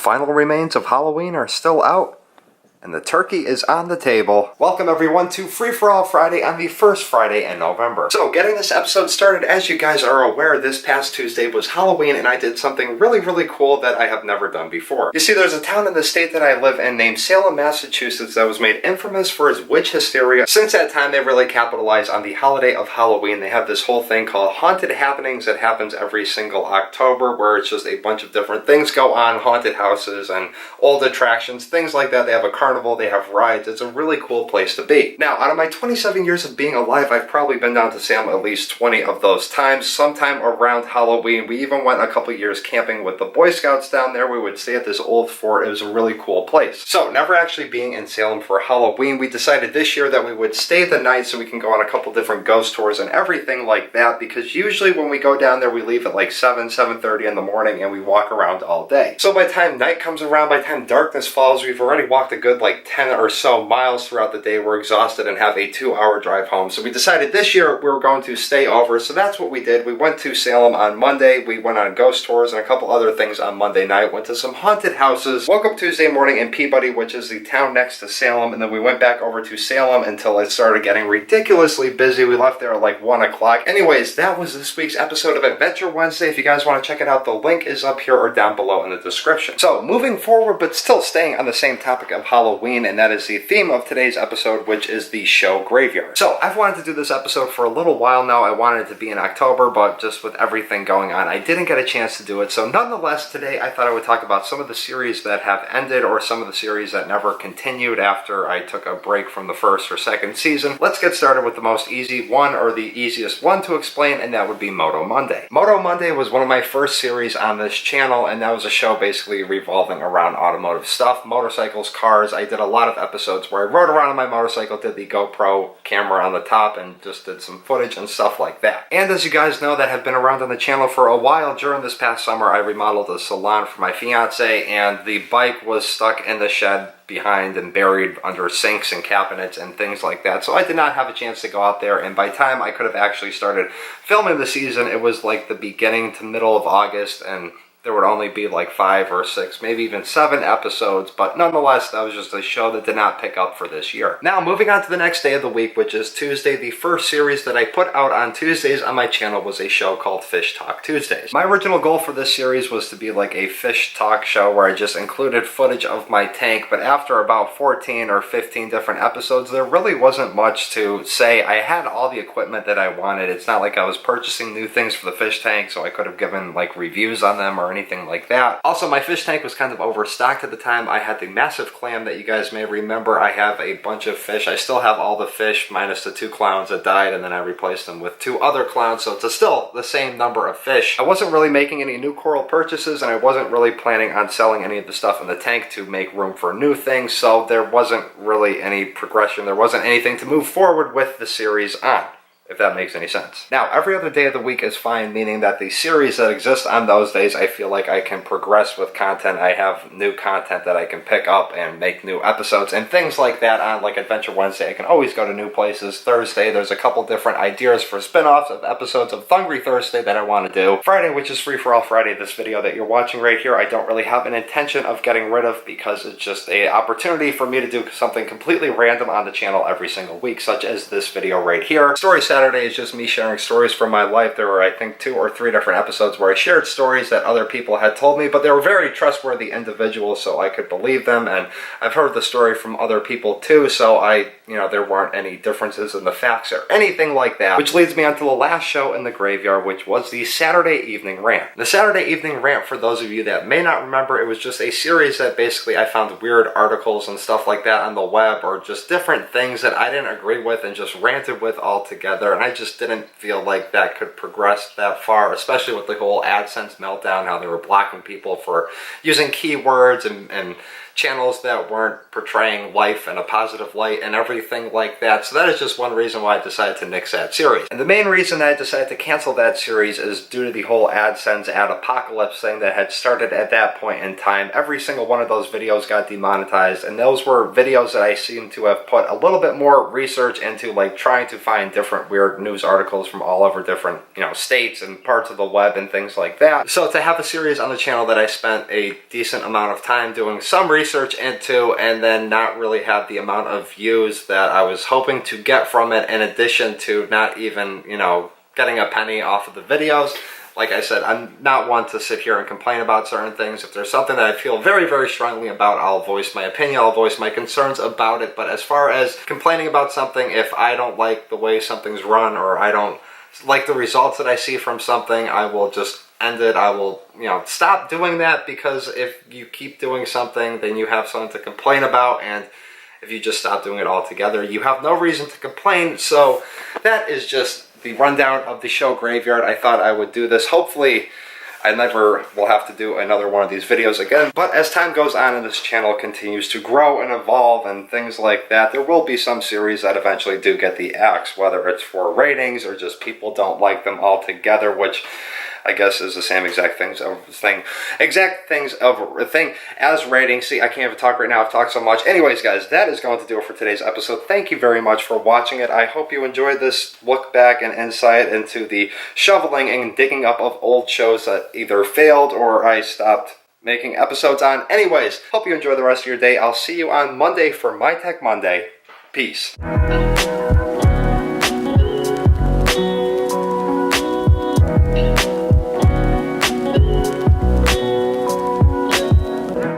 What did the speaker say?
final remains of Halloween are still out, and the turkey is on the table. Welcome everyone to Free For All Friday on the first Friday in November. So getting this episode started, as you guys are aware, this past Tuesday was Halloween and I did something really cool that I have never done before. You see, there's a town in the state that I live in named Salem, Massachusetts that was made infamous for its witch hysteria. Since that time, they really capitalized on the holiday of Halloween. They have this whole thing called Haunted Happenings that happens every single October, where it's just a bunch of different things go on, haunted houses and old attractions, things like that. They have a carnival, they have rides. It's a really cool place to be. Now, out of my 27 years of being alive, I've probably been down to Salem at least 20 of those times, sometime around Halloween. We even went a couple years camping with the Boy Scouts down there. We would stay at this old fort. It was a really cool place. So, never actually being in Salem for Halloween, we decided this year that we would stay the night so we can go on a couple different ghost tours and everything like that, because usually when we go down there, we leave at like 7:30 in the morning and we walk around all day. So by the time night comes around, by the time darkness falls, we've already walked a good like 10 or so miles throughout the day. We're exhausted and have a 2-hour drive home. So we decided this year we were going to stay over. So that's what we did. We went to Salem on Monday. We went on ghost tours and a couple other things on Monday night. Went to some haunted houses. Woke up Tuesday morning in Peabody, which is the town next to Salem. And then we went back over to Salem until it started getting ridiculously busy. We left there at like 1 o'clock. Anyways, that was this week's episode of Adventure Wednesday. If you guys want to check it out, the link is up here or down below in the description. So moving forward, but still staying on the same topic of Halloween, and that is the theme of today's episode, which is the show Graveyard. So I've wanted to do this episode for a little while now. I wanted it to be in October, but just with everything going on, I didn't get a chance to do it. So nonetheless, today I thought I would talk about some of the series that have ended or some of the series that never continued after I took a break from the first or second season. Let's get started with the most easy one, or the easiest one to explain, and that would be Moto Monday. Moto Monday was one of my first series on this channel, and that was a show basically revolving around automotive stuff, motorcycles, cars. I did a lot of episodes where I rode around on my motorcycle, did the GoPro camera on the top, and just did some footage and stuff like that. And as you guys know that have been around on the channel for a while, during this past summer I remodeled a salon for my fiance, and the bike was stuck in the shed behind and buried under sinks and cabinets and things like that. So I did not have a chance to go out there, and by the time I could have actually started filming the season, it was like the beginning to middle of August, and there would only be like 5 or 6, maybe even 7 episodes, but nonetheless, that was just a show that did not pick up for this year. Now, moving on to the next day of the week, which is Tuesday, the first series that I put out on Tuesdays on my channel was a show called Fish Talk Tuesdays. My original goal for this series was to be like a fish talk show where I just included footage of my tank, but after about 14 or 15 different episodes, there really wasn't much to say. I had all the equipment that I wanted. It's not like I was purchasing new things for the fish tank, so I could have given like reviews on them or anything like that. Also, my fish tank was kind of overstocked at the time. I had the massive clam that you guys may remember. I have a bunch of fish. I still have all the fish minus the 2 clowns that died, and then I replaced them with 2 other clowns, so it's still the same number of fish. I wasn't really making any new coral purchases, and I wasn't really planning on selling any of the stuff in the tank to make room for new things, so there wasn't really any progression. There wasn't anything to move forward with the series on, if that makes any sense. Now, every other day of the week is fine, meaning that the series that exist on those days, I feel like I can progress with content. I have new content that I can pick up and make new episodes and things like that on like Adventure Wednesday. I can always go to new places. Thursday, there's a couple different ideas for spin-offs of episodes of Thungry Thursday that I want to do. Friday, which is Free For All Friday, this video that you're watching right here, I don't really have an intention of getting rid of, because it's just an opportunity for me to do something completely random on the channel every single week, such as this video right here. Story Saturday is just me sharing stories from my life. There were, I think, 2 or 3 different episodes where I shared stories that other people had told me, but they were very trustworthy individuals, so I could believe them, and I've heard the story from other people too, so there weren't any differences in the facts or anything like that. Which leads me on to the last show in the graveyard, which was the Saturday Evening Rant. The Saturday Evening Rant, for those of you that may not remember, it was just a series that basically I found weird articles and stuff like that on the web, or just different things that I didn't agree with and just ranted with altogether, and I just didn't feel like that could progress that far, especially with the whole AdSense meltdown, how they were blocking people for using keywords and channels that weren't portraying life in a positive light and everything like that. So that is just one reason why I decided to nix that series. And the main reason I decided to cancel that series is due to the whole AdSense ad apocalypse thing that had started at that point in time. Every single one of those videos got demonetized, and those were videos that I seem to have put a little bit more research into, like trying to find different weird news articles from all over different, states and parts of the web and things like that. So to have a series on the channel that I spent a decent amount of time doing some research into, and then not really have the amount of views that I was hoping to get from it, in addition to not even, getting a penny off of the videos. Like I said, I'm not one to sit here and complain about certain things. If there's something that I feel very, very strongly about, I'll voice my opinion, I'll voice my concerns about it. But as far as complaining about something, if I don't like the way something's run, or I don't like the results that I see from something, I will just end it. I will, stop doing that, because if you keep doing something, then you have something to complain about, and if you just stop doing it altogether, you have no reason to complain. So that is just the rundown of the show Graveyard. I thought I would do this. Hopefully I never will have to do another one of these videos again. But as time goes on and this channel continues to grow and evolve and things like that, there will be some series that eventually do get the axe, whether it's for ratings or just people don't like them altogether, which I guess is the same exact things as ratings. See, I can't even talk right now. I've talked so much. Anyways, guys, that is going to do it for today's episode. Thank you very much for watching it. I hope you enjoyed this look back and insight into the shoveling and digging up of old shows that either failed or I stopped making episodes on. Anyways, hope you enjoy the rest of your day. I'll see you on Monday for My Tech Monday. Peace.